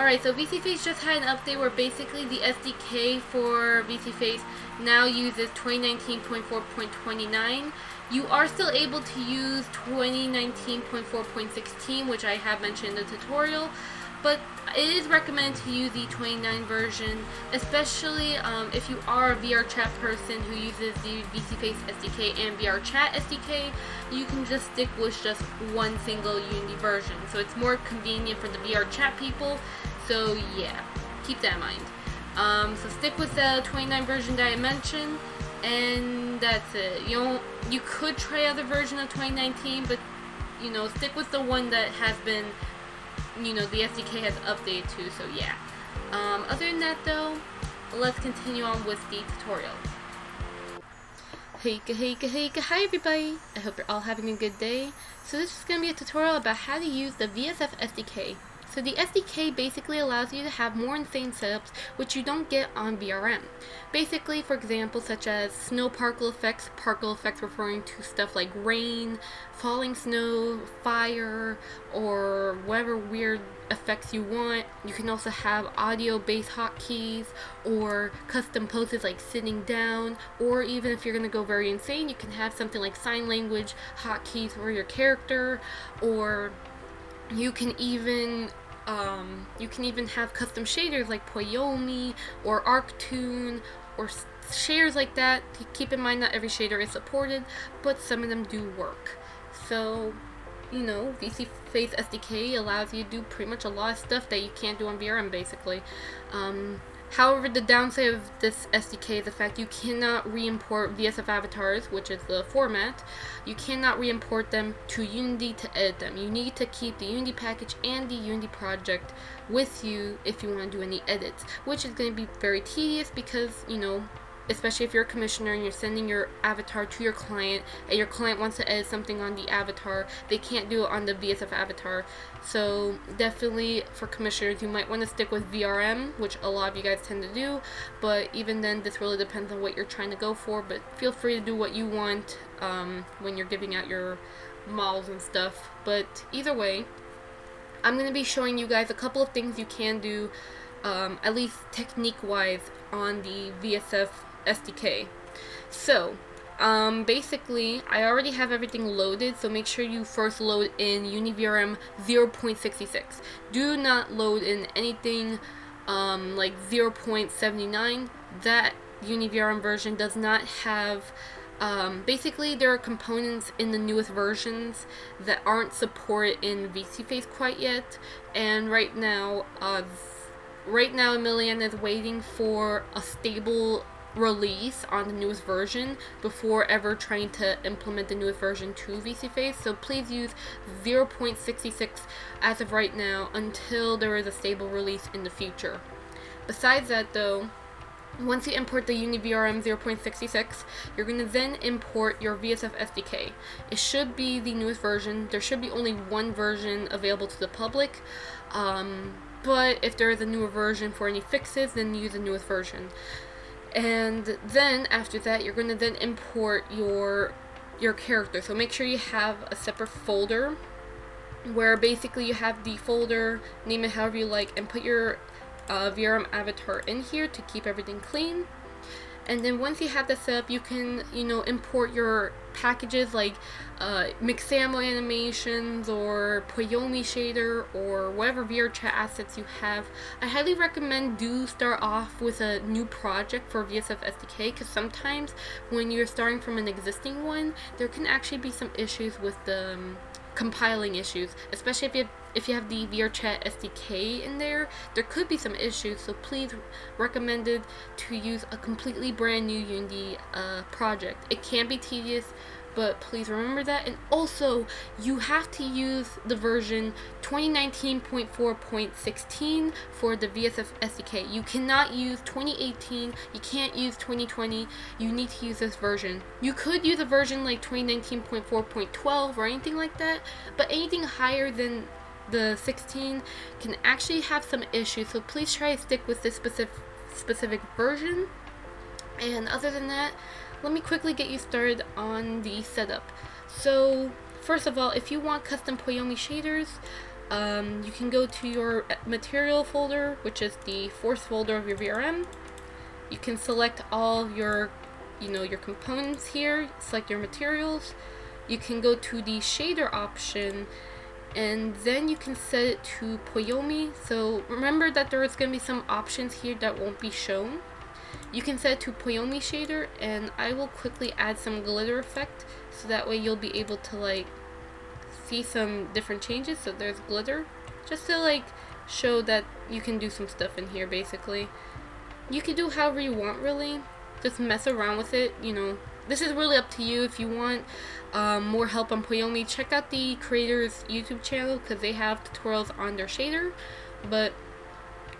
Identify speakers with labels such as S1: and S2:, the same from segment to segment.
S1: Alright, so VSeeFace just had an update where basically the SDK for VSeeFace now uses 2019.4.29. You are still able to use 2019.4.16, which I have mentioned in the tutorial, but it is recommended to use the 29 version, especially if you are a VR chat person who uses the VSeeFace SDK and VR chat SDK. You can just stick with just one single Unity version, so it's more convenient for the VR chat people. So yeah, keep that in mind. So stick with the 29 version that I mentioned, and that's it. You could try other version of 2019, but stick with the one that has been, the SDK has updated to. So yeah. Other than that though, let's continue on with the tutorial. Hey hi everybody! I hope you're all having a good day. So this is going to be a tutorial about how to use the VSF SDK. So the SDK basically allows you to have more insane setups which you don't get on VRM. Basically, for example, such as snow particle effects referring to stuff like rain, falling snow, fire, or whatever weird effects you want. You can also have audio-based hotkeys or custom poses like sitting down, or even if you're going to go very insane, you can have something like sign language hotkeys for your character, or you can even have custom shaders like Poyomi or Arctoon or shaders like that. Keep in mind not every shader is supported, but some of them do work. So, VSeeFace SDK allows you to do pretty much a lot of stuff that you can't do on VRM basically. However, the downside of this SDK is the fact you cannot re-import VSF avatars, which is the format. You cannot re-import them to Unity to edit them. You need to keep the Unity package and the Unity project with you if you want to do any edits, which is going to be very tedious because, especially if you're a commissioner and you're sending your avatar to your client and your client wants to edit something on the avatar, they can't do it on the VSF avatar. So definitely for commissioners, you might want to stick with VRM, which a lot of you guys tend to do, but even then this really depends on what you're trying to go for. But feel free to do what you want when you're giving out your models and stuff. But either way, I'm going to be showing you guys a couple of things you can do, at least technique wise, on the VSF SDK. So basically I already have everything loaded, so make sure you first load in UniVRM 0.66. Do not load in anything like 0.79. That UniVRM version does not have basically there are components in the newest versions that aren't supported in VSeeFace quite yet, and right now Emiliana is waiting for a stable release on the newest version before ever trying to implement the newest version to VSeeFace. So please use 0.66 as of right now until there is a stable release in the future. Besides that though, once you import the UniVRM 0.66, you're going to then import your VSF SDK. It should be the newest version. There should be only one version available to the public, but if there is a newer version for any fixes, then use the newest version. And then after that, you're going to then import your character. So make sure you have a separate folder where basically you have the folder, name it however you like, and put your VRM avatar in here to keep everything clean. And then once you have that set up, you can import your packages like Mixamo animations or Poyomi shader or whatever VR chat assets you have. I highly recommend do start off with a new project for VSF SDK, because sometimes when you're starting from an existing one, there can actually be some issues with the compiling issues, especially if you have the VRChat SDK in there. There could be some issues, so please recommended to use a completely brand new Unity project. It can be tedious, but please remember that. And also, you have to use the version 2019.4.16 for the VSF SDK. You cannot use 2018, you can't use 2020, you need to use this version. You could use a version like 2019.4.12 or anything like that, but anything higher than the 16 can actually have some issues, so please try to stick with this specific version. And other than that, let me quickly get you started on the setup. So first of all, if you want custom Poyomi shaders, You can go to your material folder, which is the force folder of your VRM. You can select all your, your components here, select your materials. You can go to the shader option, and then you can set it to Poyomi. So remember that there is going to be some options here that won't be shown. You can set it to Poyomi shader, and I will quickly add some glitter effect, so that way you'll be able to like see some different changes. So there's glitter, just to like show that you can do some stuff in here. Basically, you can do however you want, really. Just mess around with it, This is really up to you. If you want more help on Poyomi, check out the creator's YouTube channel, because they have tutorials on their shader. But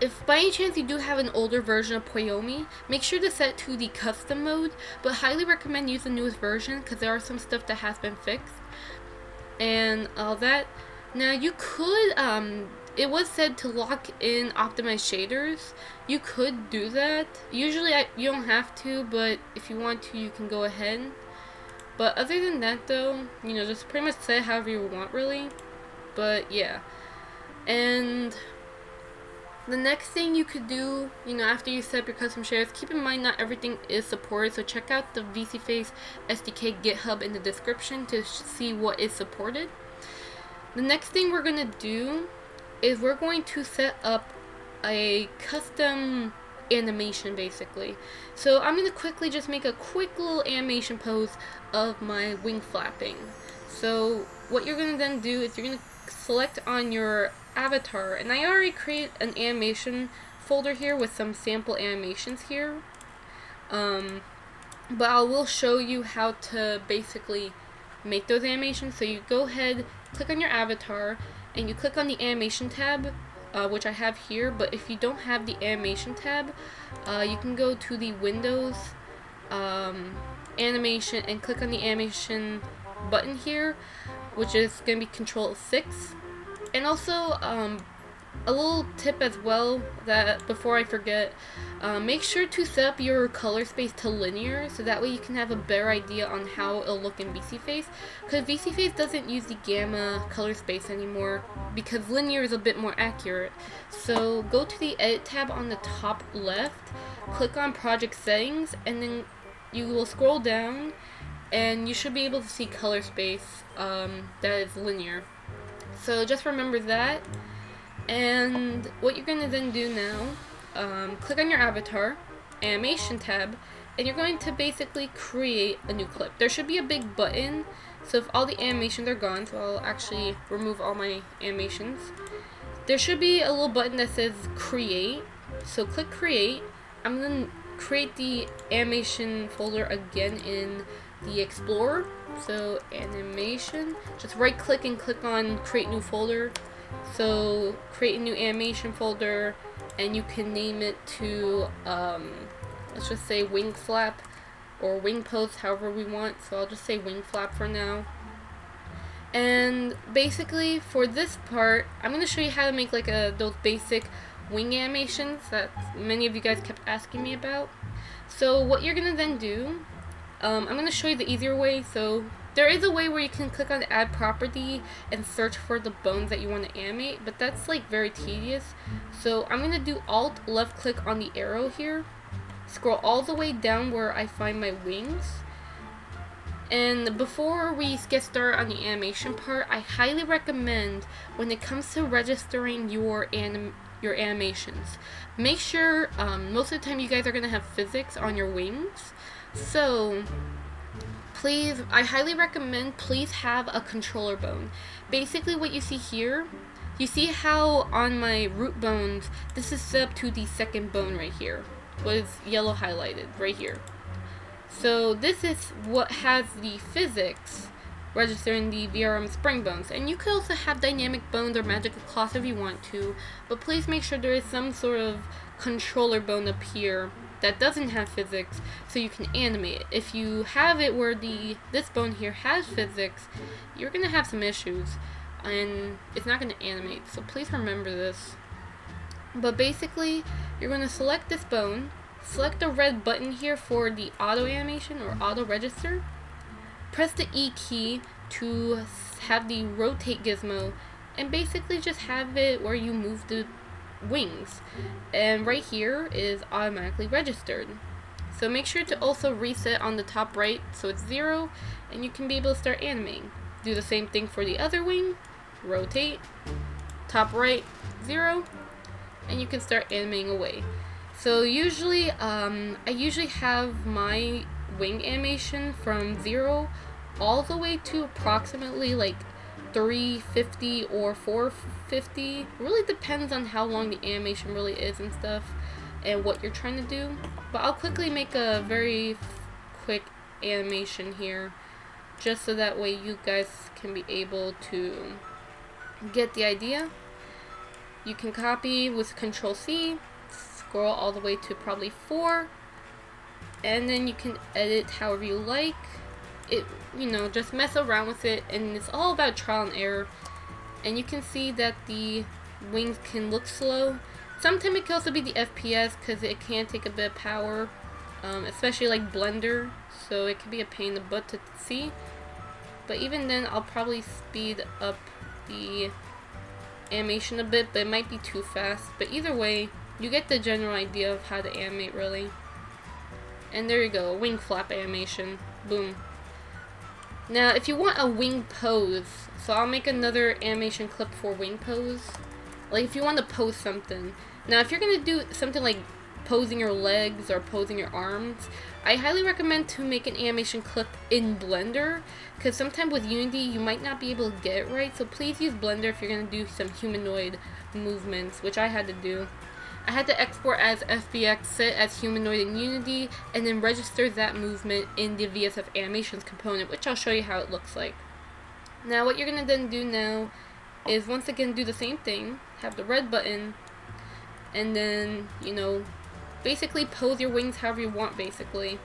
S1: if by any chance you do have an older version of Poyomi, make sure to set to the custom mode, but highly recommend use the newest version, because there are some stuff that has been fixed and all that. Now you could, it was said to lock in optimized shaders. You could do that. Usually you don't have to, but if you want to, you can go ahead. But other than that though, just pretty much set however you want, really. But yeah. And the next thing you could do, after you set up your custom shaders, keep in mind not everything is supported, so check out the VSeeFace SDK GitHub in the description to see what is supported. The next thing we're going to do is we're going to set up a custom animation, basically. So I'm going to quickly just make a quick little animation pose of my wing flapping. So what you're going to then do is you're going to select on your avatar, and I already created an animation folder here with some sample animations here, but I will show you how to basically make those animations. So you go ahead, click on your avatar, and you click on the animation tab, which I have here. But if you don't have the animation tab, you can go to the Windows animation and click on the animation button here, which is going to be Control-6. And also, a little tip as well, that before I forget, make sure to set up your color space to linear, so that way you can have a better idea on how it'll look in VSeeFace, because VSeeFace doesn't use the gamma color space anymore, because linear is a bit more accurate. So go to the Edit tab on the top left, click on Project Settings, and then you will scroll down, and you should be able to see color space that is linear. So just remember that. And what you're going to then do now, click on your avatar, animation tab, and you're going to basically create a new clip. There should be a big button, so if all the animations are gone, so I'll actually remove all my animations, there should be a little button that says create. So click create. I'm going to create the animation folder again in the Explorer. So animation, just right click and click on create new folder. So create a new animation folder, and you can name it to let's just say wing flap or wing pose, however we want. So I'll just say wing flap for now. And basically for this part, I'm going to show you how to make like those basic wing animations that many of you guys kept asking me about. So what you're going to then do, I'm going to show you the easier way. So there is a way where you can click on add property and search for the bones that you want to animate, but that's like very tedious. So I'm going to do alt left click on the arrow here, scroll all the way down where I find my wings. And before we get started on the animation part, I highly recommend, when it comes to registering your animations, make sure most of the time you guys are going to have physics on your wings. So please, I highly recommend, please have a controller bone. Basically what you see here, you see how on my root bones, this is set up to the second bone right here, what is yellow highlighted right here. So this is what has the physics registering the VRM spring bones. And you could also have dynamic bones or magical cloth if you want to, but please make sure there is some sort of controller bone up here that doesn't have physics, so you can animate it. If you have it where this bone here has physics, you're going to have some issues, and it's not going to animate, so please remember this. But basically, you're going to select this bone, select the red button here for the auto animation or auto register, press the E key to have the rotate gizmo, and basically just have it where you move the wings, and right here is automatically registered. So make sure to also reset on the top right so it's 0, and you can be able to start animating. Do the same thing for the other wing, rotate, top right, 0, and you can start animating away. So usually, I usually have my wing animation from 0 all the way to approximately like 350 or 450. Really depends on how long the animation really is and stuff, and what you're trying to do. But I'll quickly make a very quick animation here, just so that way you guys can be able to get the idea. You can copy with Control C, scroll all the way to probably 4, and then you can edit however you like. It, just mess around with it, and it's all about trial and error. And you can see that the wings can look slow. Sometimes it can also be the FPS, because it can take a bit of power, especially like Blender, so it can be a pain in the butt to see. But even then, I'll probably speed up the animation a bit, but it might be too fast. But either way, you get the general idea of how to animate, really. And there you go, wing flap animation. Boom. Now, if you want a wing pose, so I'll make another animation clip for wing pose. Like, if you want to pose something. Now, if you're going to do something like posing your legs or posing your arms, I highly recommend to make an animation clip in Blender, because sometimes with Unity, you might not be able to get it right. So please use Blender if you're going to do some humanoid movements, which I had to do. I had to export as FBX, set as humanoid in Unity, and then register that movement in the VSF animations component, which I'll show you how it looks like. Now what you're going to then do now is once again do the same thing, have the red button, and then, basically pose your wings however you want, basically.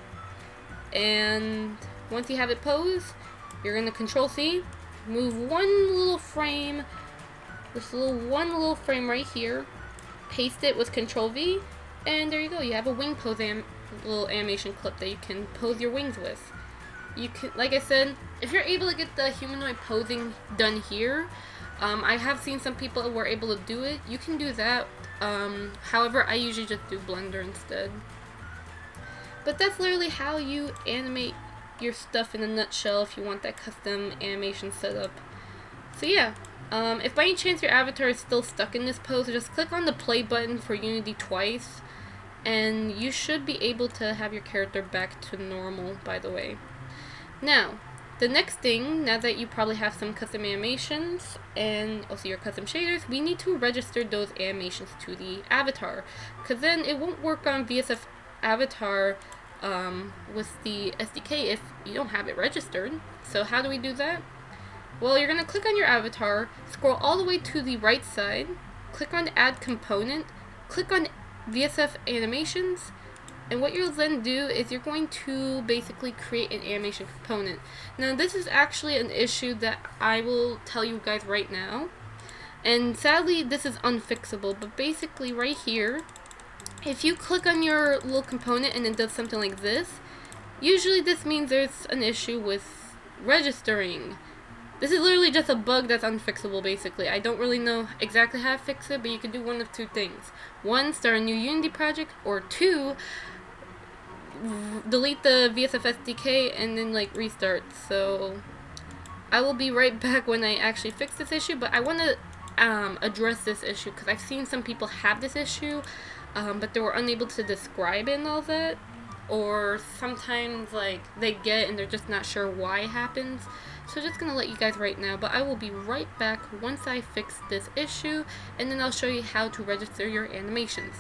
S1: And once you have it posed, you're going to Control C, move one little frame, one little frame right here, paste it with Control V, and there you go. You have a wing pose little animation clip that you can pose your wings with. You can, like I said, if you're able to get the humanoid posing done here, I have seen some people who were able to do it. You can do that. However, I usually just do Blender instead. But that's literally how you animate your stuff in a nutshell if you want that custom animation setup. So yeah. If by any chance your avatar is still stuck in this pose, just click on the play button for Unity twice, and you should be able to have your character back to normal, by the way. Now, the next thing, now that you probably have some custom animations, and also your custom shaders, we need to register those animations to the avatar, because then it won't work on VSFAvatar with the SDK if you don't have it registered. So how do we do that? Well, you're going to click on your avatar, scroll all the way to the right side, click on Add Component, click on VSF Animations, and what you'll then do is you're going to basically create an animation component. Now, this is actually an issue that I will tell you guys right now, and sadly, this is unfixable, but basically right here, if you click on your little component and it does something like this, usually this means there's an issue with registering. This is literally just a bug that's unfixable, basically. I don't really know exactly how to fix it, but you can do one of two things. 1, start a new Unity project, or 2, delete the VSF SDK and then restart. So I will be right back when I actually fix this issue, but I want to address this issue because I've seen some people have this issue, but they were unable to describe it and all that, or sometimes they get it and they're just not sure why it happens. So just gonna let you guys right now, but I will be right back once I fix this issue, and then I'll show you how to register your animations.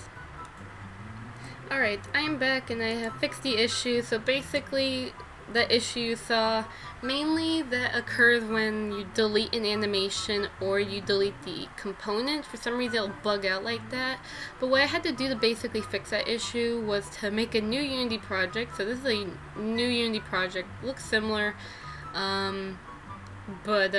S1: Alright, I am back and I have fixed the issue. So basically, the issue you saw, mainly that occurs when you delete an animation or you delete the component. For some reason it'll bug out like that. But what I had to do to basically fix that issue was to make a new Unity project. So this is a new Unity project, looks similar, but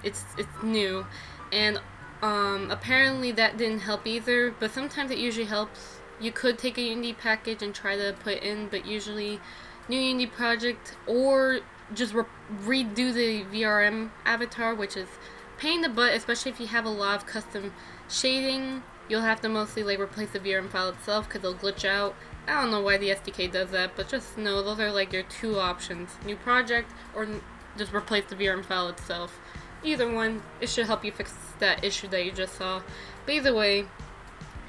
S1: it's new, and apparently that didn't help either, but sometimes it usually helps. You could take a Unity package and try to put it in, but usually new Unity project, or just redo the VRM avatar, which is pain in the butt, especially if you have a lot of custom shading. You'll have to mostly like replace the VRM file itself because it'll glitch out. I don't know why the SDK does that, but just know those are like your two options: new project or just replace the VRM file itself. Either one, it should help you fix that issue that you just saw. But either way,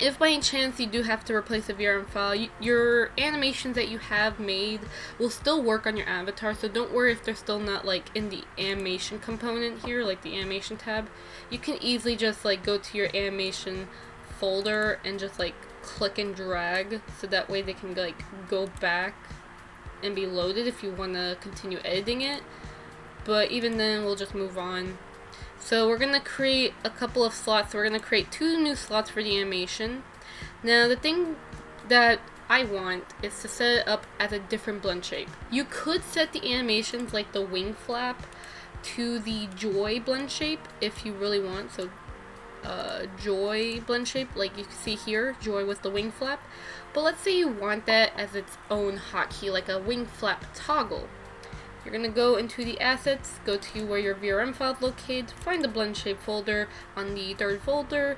S1: if by any chance you do have to replace the VRM file, your animations that you have made will still work on your avatar, so don't worry if they're still not like in the animation component here, like the animation tab. You can easily just like go to your animation folder and just like click and drag, so that way they can like go back and be loaded if you want to continue editing it. But even then, we'll just move on. So we're going to create a couple of slots. So we're going to create 2 new slots for the animation. Now the thing that I want is to set it up as a different blend shape. You could set the animations like the wing flap to the joy blend shape if you really want. So joy blend shape, like you can see here, joy with the wing flap. But let's say you want that as its own hotkey, like a wing flap toggle. You're going to go into the assets, go to where your VRM file is located, find the blend shape folder on the 3rd folder,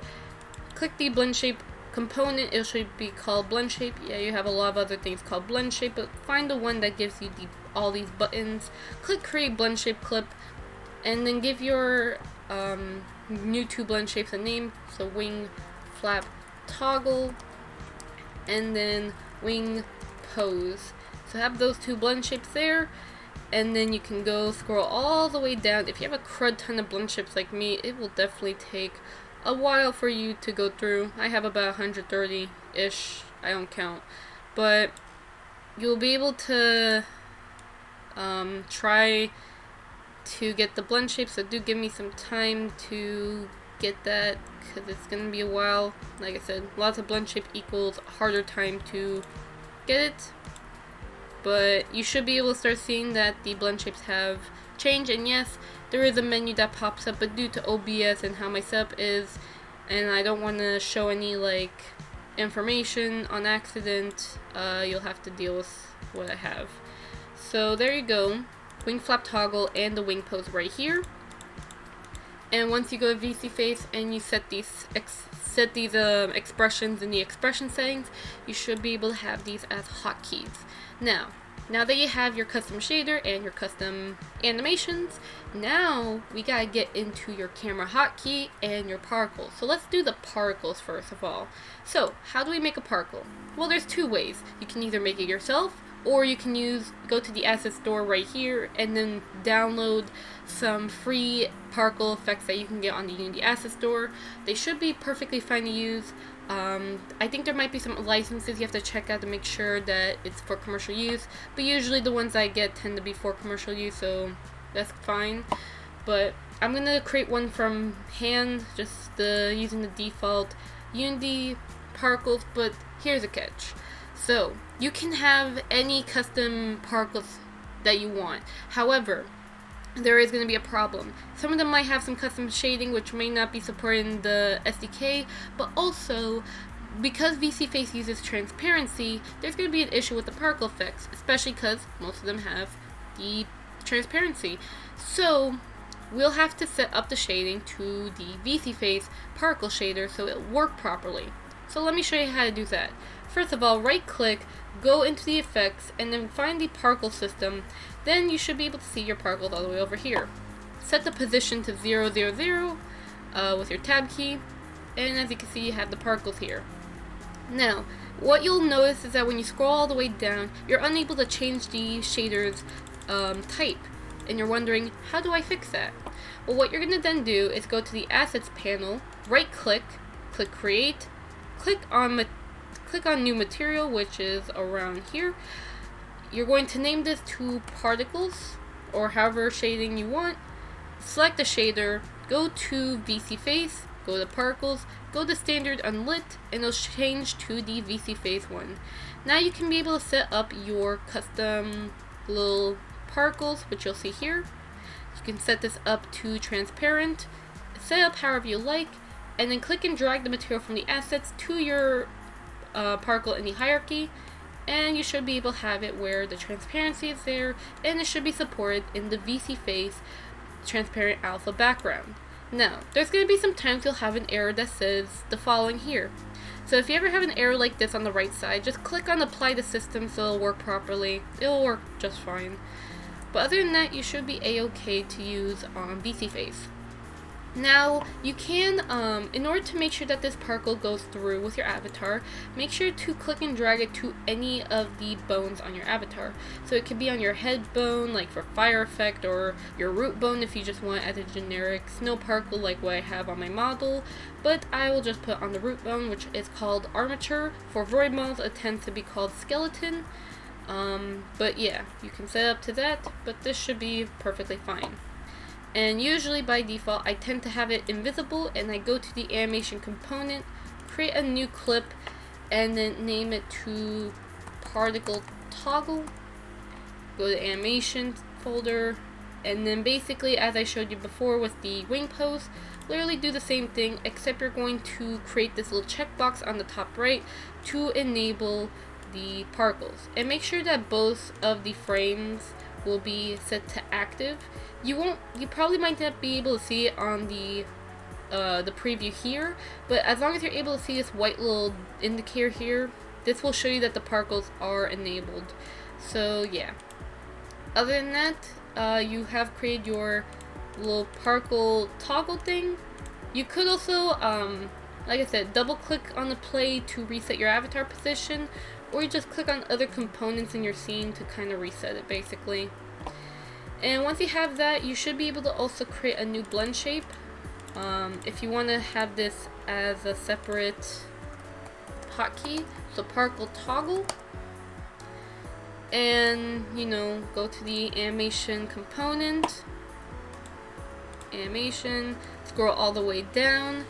S1: click the blend shape component. It should be called blend shape. Yeah, you have a lot of other things called blend shape, but find the one that gives you all these buttons. Click create blend shape clip, and then give your new 2 blend shapes a name. So wing flap toggle, and then wing pose. So have those 2 blend shapes there. And then you can go scroll all the way down. If you have a crud ton of blend shapes like me, it will definitely take a while for you to go through. I have about 130-ish, I don't count. But you'll be able to try to get the blend shapes, so do give me some time to get that, because it's going to be a while. Like I said, lots of blend shape equals harder time to get it. But you should be able to start seeing that the blend shapes have changed, and yes, there is a menu that pops up, but due to OBS and how my setup is, and I don't want to show any like information on accident, you'll have to deal with what I have. So there you go, wing flap toggle and the wing pose right here. And once you go to VSeeFace and you set these expressions in the expression settings, you should be able to have these as hotkeys. Now that you have your custom shader and your custom animations, now we gotta get into your camera hotkey and your particles. So let's do the particles first of all. So how do we make a particle? Well, there's 2 ways. You can either make it yourself, or you can go to the asset store right here and then download some free particle effects that you can get on the Unity Asset Store. They should be perfectly fine to use. I think there might be some licenses you have to check out to make sure that it's for commercial use, but usually the ones I get tend to be for commercial use, so that's fine. But I'm going to create one from hand, just using the default Unity particles, but here's a catch. So you can have any custom particles that you want. However, there is going to be a problem. Some of them might have some custom shading which may not be supported in the SDK, but also because VSeeFace uses transparency, there's going to be an issue with the particle effects, especially because most of them have the transparency. So we'll have to set up the shading to the VSeeFace particle shader so it works properly. So let me show you how to do that. First of all, right click, go into the effects, and then find the particle system. Then you should be able to see your particles all the way over here. Set the position to 0, 0, 0 with your tab key, and as you can see, you have the particles here. Now, what you'll notice is that when you scroll all the way down, you're unable to change the shader's type, and you're wondering, how do I fix that? Well, what you're going to then do is go to the Assets panel, right click, click Create, click on New Material, which is around here. You're going to name this to Particles, or however shading you want. Select the shader, go to VSeeFace, go to Particles, go to Standard Unlit, and it'll change to the VSeeFace one. Now you can be able to set up your custom little particles, which you'll see here. You can set this up to transparent, set up however you like, and then click and drag the material from the assets to your particle in the hierarchy, and you should be able to have it where the transparency is there, and it should be supported in the VSeeFace transparent alpha background. Now, there's going to be some times you'll have an error that says the following here. So if you ever have an error like this on the right side, just click on apply to system so it'll work properly. It'll work just fine. But other than that, you should be a-okay to use on VSeeFace. Now, you can, in order to make sure that this particle goes through with your avatar, make sure to click and drag it to any of the bones on your avatar. So it could be on your head bone, like for fire effect, or your root bone if you just want it as a generic snow particle like what I have on my model. But I will just put on the root bone, which is called armature. For void models, it tends to be called skeleton. But yeah, you can set up to that, but this should be perfectly fine. And usually by default I tend to have it invisible, and I go to the animation component, create a new clip, and then name it to particle toggle. Go to animation folder, and then basically as I showed you before with the wing pose, literally do the same thing, except you're going to create this little checkbox on the top right to enable the particles. And make sure that both of the frames will be set to active. You probably might not be able to see it on the preview here, but as long as you're able to see this white little indicator here, this will show you that the particles are enabled. So yeah. Other than that, you have created your little particle toggle thing. You could also, like I said, double click on the play to reset your avatar position, or you just click on other components in your scene to kind of reset it basically. And once you have that, you should be able to also create a new blend shape. If you want to have this as a separate hotkey, so particle toggle, and go to the animation component, animation, scroll all the way down,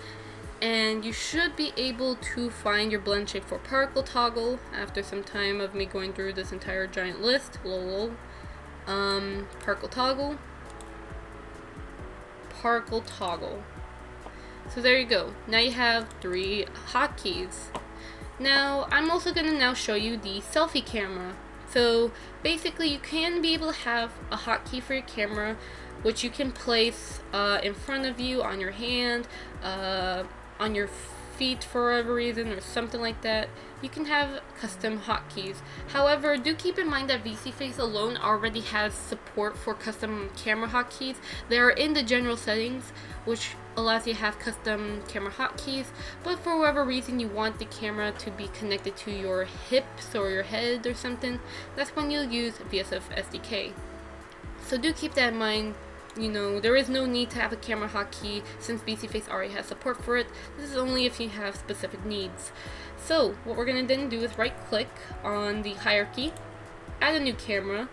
S1: and you should be able to find your blend shape for particle toggle after some time of me going through this entire giant list. Particle toggle, particle toggle. So there you go. Now you have 3 hotkeys. Now I'm also going to now show you the selfie camera. So basically you can be able to have a hotkey for your camera, which you can place in front of you, on your hand, on your feet for whatever reason, or something like that. You can have custom hotkeys. However, do keep in mind that VSeeFace alone already has support for custom camera hotkeys. They are in the general settings, which allows you to have custom camera hotkeys, but for whatever reason you want the camera to be connected to your hips or your head or something, that's when you'll use VSF SDK. So do keep that in mind. There is no need to have a camera hotkey since VSeeFace already has support for it. This is only if you have specific needs. So what we're going to then do is right click on the hierarchy, add a new camera,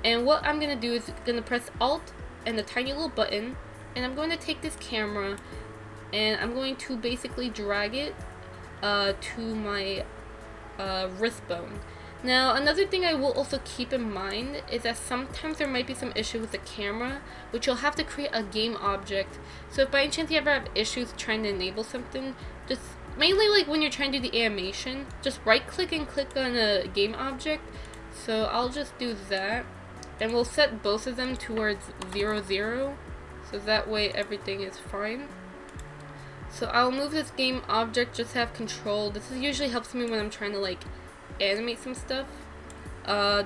S1: and what I'm going to do is going to press Alt and the tiny little button, and I'm going to take this camera and I'm going to basically drag it to my wrist bone. Now, another thing I will also keep in mind is that sometimes there might be some issue with the camera, which you'll have to create a game object. So if by any chance you ever have issues trying to enable something, just mainly like when you're trying to do the animation, just right click and click on a game object. So I'll just do that, and we'll set both of them towards 0, 0, so that way everything is fine. So I'll move this game object, just have control. This usually helps me when I'm trying to animate some stuff.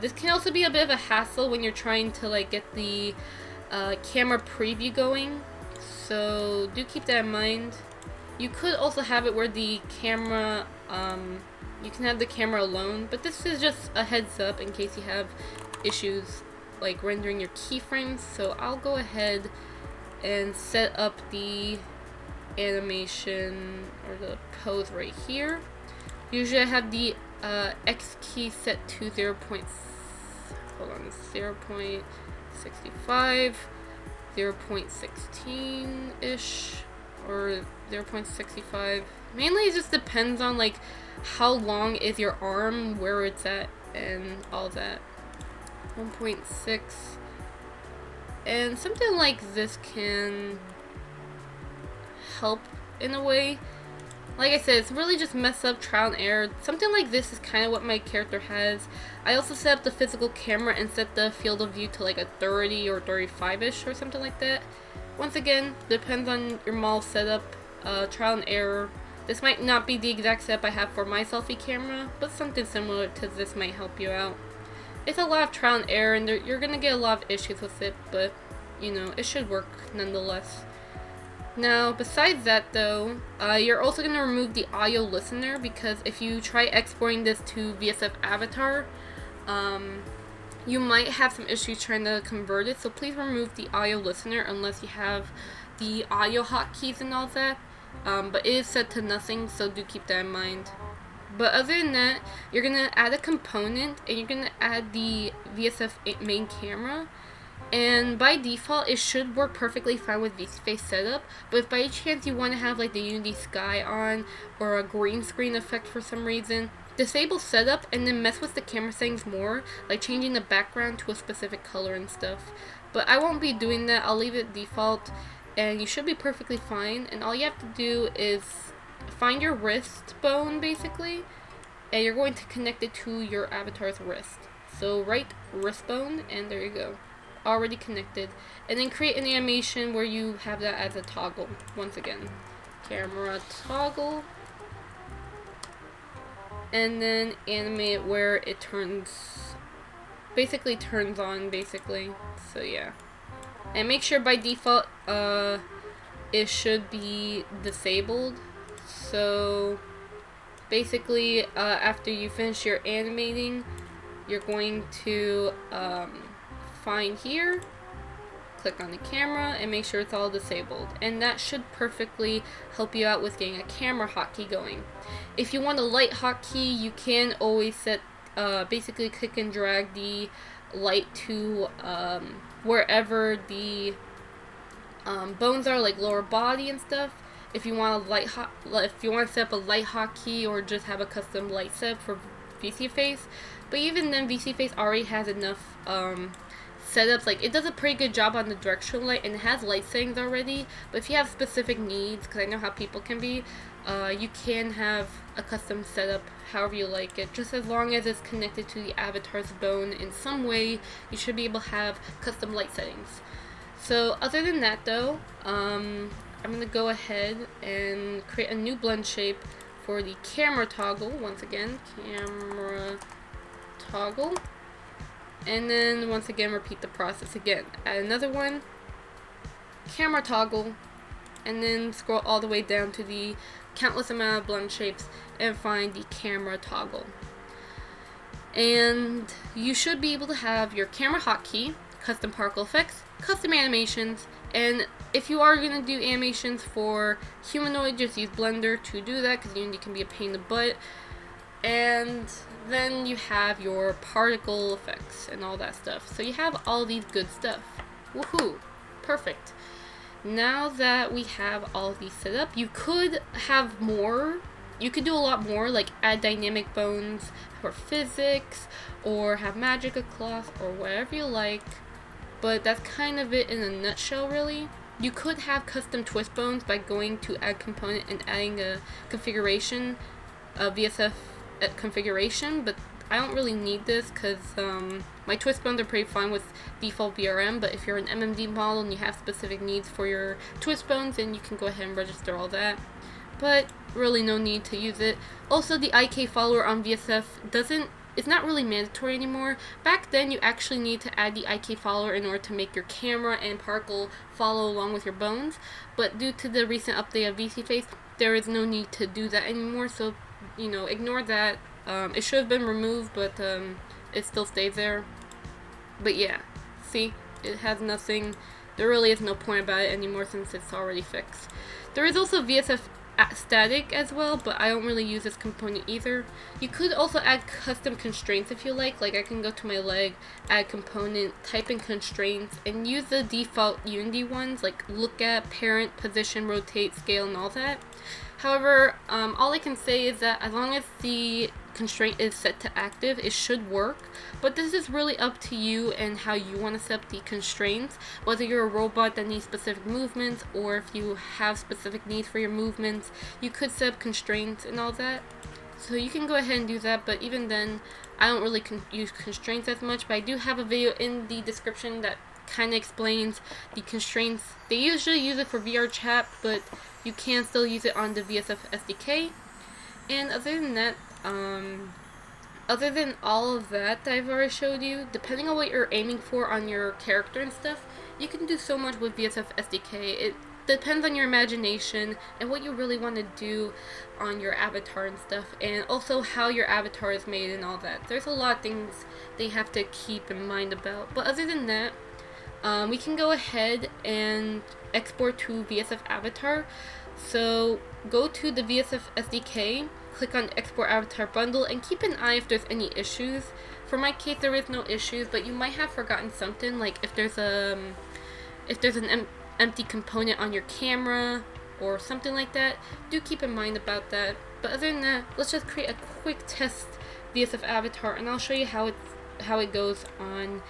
S1: This can also be a bit of a hassle when you're trying to get the camera preview going, so do keep that in mind. You could also have it where the camera, you can have the camera alone, but this is just a heads up in case you have issues rendering your keyframes. So I'll go ahead and set up the animation or the pose right here. Usually I have the X key set to 0.65, 0.16-ish, or 0.65. Mainly it just depends on how long is your arm, where it's at, and all that. 1.6, and something like this can help in a way. Like I said, it's really just mess up, trial and error. Something like this is kind of what my character has. I also set up the physical camera and set the field of view to a 30 or 35-ish or something like that. Once again, depends on your model setup, trial and error. This might not be the exact setup I have for my selfie camera, but something similar to this might help you out. It's a lot of trial and error, and you're gonna get a lot of issues with it, but you know, it should work nonetheless. Now, besides that though, you're also gonna remove the audio listener, because if you try exporting this to VSFAvatar, you might have some issues trying to convert it, so please remove the audio listener unless you have the audio hotkeys and all that. But it is set to nothing, so do keep that in mind. But other than that, you're going to add a component, and you're going to add the VSF main camera. And by default, it should work perfectly fine with VSeeFace setup. But if by any chance you want to have like the Unity sky on, or a green screen effect for some reason, disable setup and then mess with the camera settings more, like changing the background to a specific color and stuff. But I won't be doing that. I'll leave it default, and you should be perfectly fine. And all you have to do is find your wrist bone basically, and you're going to connect it to your avatar's wrist. So right wrist bone, and there you go, already connected. And then create an animation where you have that as a toggle. Once again, camera toggle, and then animate it where it turns on basically. So yeah, and make sure by default it should be disabled. So basically after you finish your animating, you're going to find here, click on the camera, and make sure it's all disabled, and that should perfectly help you out with getting a camera hotkey going. If you want a light hotkey, you can always set basically click and drag the light to wherever the bones are, like lower body and stuff. If you want if you want to set up a light hotkey, or just have a custom light set for VSeeFace. But even then, VSeeFace already has enough setups. Like, it does a pretty good job on the directional light, and it has light settings already. But if you have specific needs, because I know how people can be, you can have a custom setup however you like it. Just as long as it's connected to the avatar's bone in some way, you should be able to have custom light settings. So other than that though, I'm going to go ahead and create a new blend shape for the camera toggle. Once again, camera toggle. And then once again, repeat the process again. Add another one, camera toggle, and then scroll all the way down to the countless amount of blend shapes and find the camera toggle. And you should be able to have your camera hotkey, custom particle effects, custom animations, and if you are going to do animations for humanoid, just use Blender to do that, because Unity can be a pain in the butt. And then you have your particle effects and all that stuff. So you have all these good stuff. Woohoo! Perfect. Now that we have all these set up, you could have more. You could do a lot more, like add dynamic bones for physics, or have magic cloth, or whatever you like. But that's kind of it in a nutshell, really. You could have custom twist bones by going to add component and adding a configuration, a VSF configuration, but I don't really need this because my twist bones are pretty fine with default VRM. But if you're an MMD model and you have specific needs for your twist bones, then you can go ahead and register all that. But really no need to use it. Also, the IK follower on VSF it's not really mandatory anymore. Back then, you actually need to add the IK follower in order to make your camera and particle follow along with your bones. But due to the recent update of VSeeFace, there is no need to do that anymore. So, you know, ignore that. It should have been removed, but it still stays there. But yeah, see, it has nothing. There really is no point about it anymore since it's already fixed. There is also VSF static as well, but I don't really use this component either. You could also add custom constraints if you like I can go to my leg, add component, type in constraints, and use the default Unity ones like look at, parent, position, rotate, scale, and all that. However, all I can say is that as long as the constraint is set to active, it should work. But this is really up to you and how you want to set up the constraints, whether you're a robot that needs specific movements, or if you have specific needs for your movements, you could set up constraints and all that. So you can go ahead and do that, but even then, I don't really use constraints as much. But I do have a video in the description that kind of explains the constraints. They usually use it for VR chat, but you can still use it on the VSF SDK. And other than that, other than all of that I've already showed you, depending on what you're aiming for on your character and stuff, you can do so much with VSF SDK. It depends on your imagination and what you really want to do on your avatar and stuff, and also how your avatar is made and all that. There's a lot of things they have to keep in mind about. But other than that, we can go ahead and export to VSFAvatar. So go to the VSF SDK, click on Export Avatar Bundle, and keep an eye if there's any issues. For my case, there is no issues, but you might have forgotten something, like if there's an empty component on your camera or something like that. Do keep in mind about that. But other than that, let's just create a quick test VSF avatar, and I'll show you how it goes on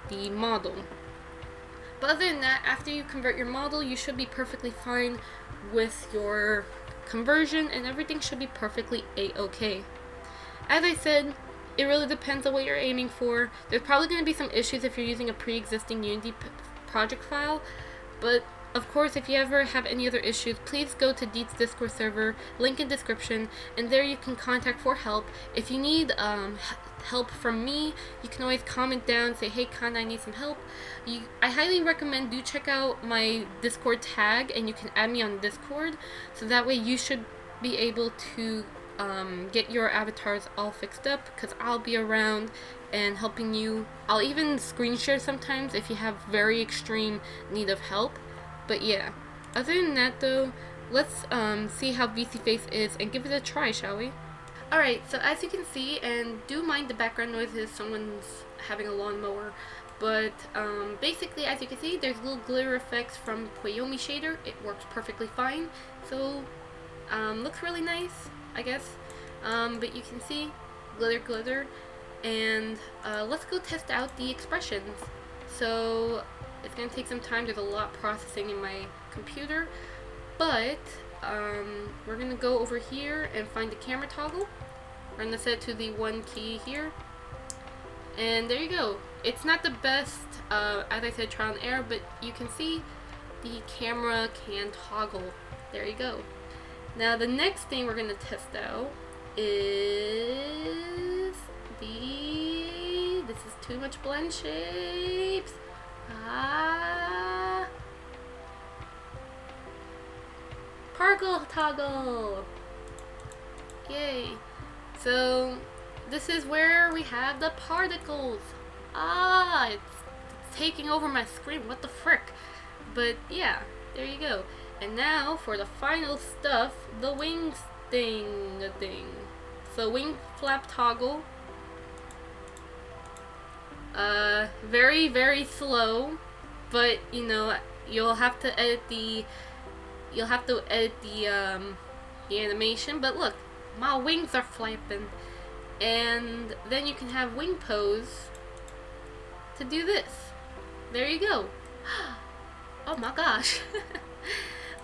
S1: the model. But other than that, after you convert your model, you should be perfectly fine with your conversion, and everything should be perfectly a-okay. As I said, it really depends on what you're aiming for. There's probably going to be some issues if you're using a pre-existing Unity project file, but of course, if you ever have any other issues, please go to Deat's Discord server, link in description, and there you can contact for help. If you need help from me, you can always comment down, say, hey Kana, I need some help. I highly recommend do check out my Discord tag, and you can add me on Discord, so that way you should be able to get your avatars all fixed up, because I'll be around and helping you. I'll even screen share sometimes if you have very extreme need of help. But yeah, other than that though, let's see how VSeeFace is and give it a try, shall we? Alright, so as you can see, and do mind the background noises, someone's having a lawnmower, but basically as you can see, there's little glitter effects from Koyomi shader. It works perfectly fine, so looks really nice, I guess. But you can see glitter, and let's go test out the expressions. So it's going to take some time. There's a lot processing in my computer, but we're going to go over here and find the camera toggle. We're going to set it to the 1 key here, and there you go. It's not the best, as I said, trial and error, but you can see the camera can toggle. There you go. Now the next thing we're going to test out is this is too much blend shapes. Particle toggle. Yay. So this is where we have the particles. It's taking over my screen. What the frick? But yeah, there you go. And now for the final stuff, the wings thing. So wing flap toggle. Very slow, but you know, you'll have to edit the animation. But look, my wings are flapping. And then you can have wing pose to do this. There you go. Oh my gosh.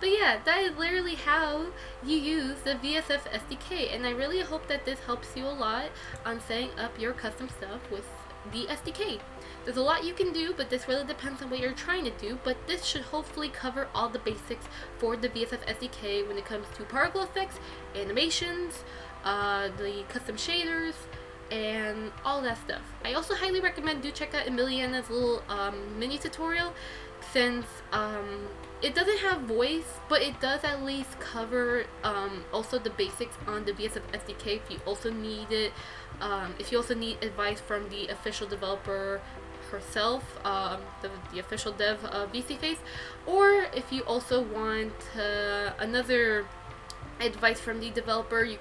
S1: But yeah, that is literally how you use the VSF SDK, and I really hope that this helps you a lot on setting up your custom stuff with the SDK. There's a lot you can do, but this really depends on what you're trying to do, but this should hopefully cover all the basics for the VSF SDK when it comes to particle effects, animations, the custom shaders, and all that stuff. I also highly recommend do check out Emiliana's little mini tutorial, since it doesn't have voice, but it does at least cover also the basics on the VSF SDK if you also need it. If you also need advice from the official developer herself, the official dev of VSeeFace, or if you also want another advice from the developer, you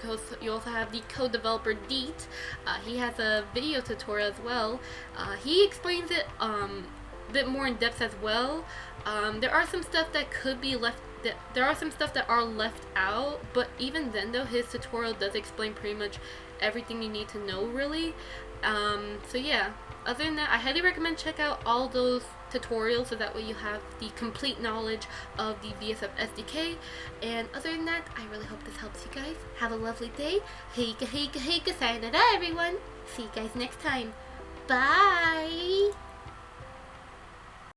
S1: also have the co-developer Deat. He has a video tutorial as well. He explains it a bit more in depth as well. There are some stuff that could be left. There are some stuff that are left out, but even then, though, his tutorial does explain pretty much everything you need to know, really. So yeah. Other than that, I highly recommend check out all those tutorials, so that way you have the complete knowledge of the VSF SDK. And other than that, I really hope this helps you guys. Have a lovely day. Heika, sayonara, everyone. See you guys next time. Bye.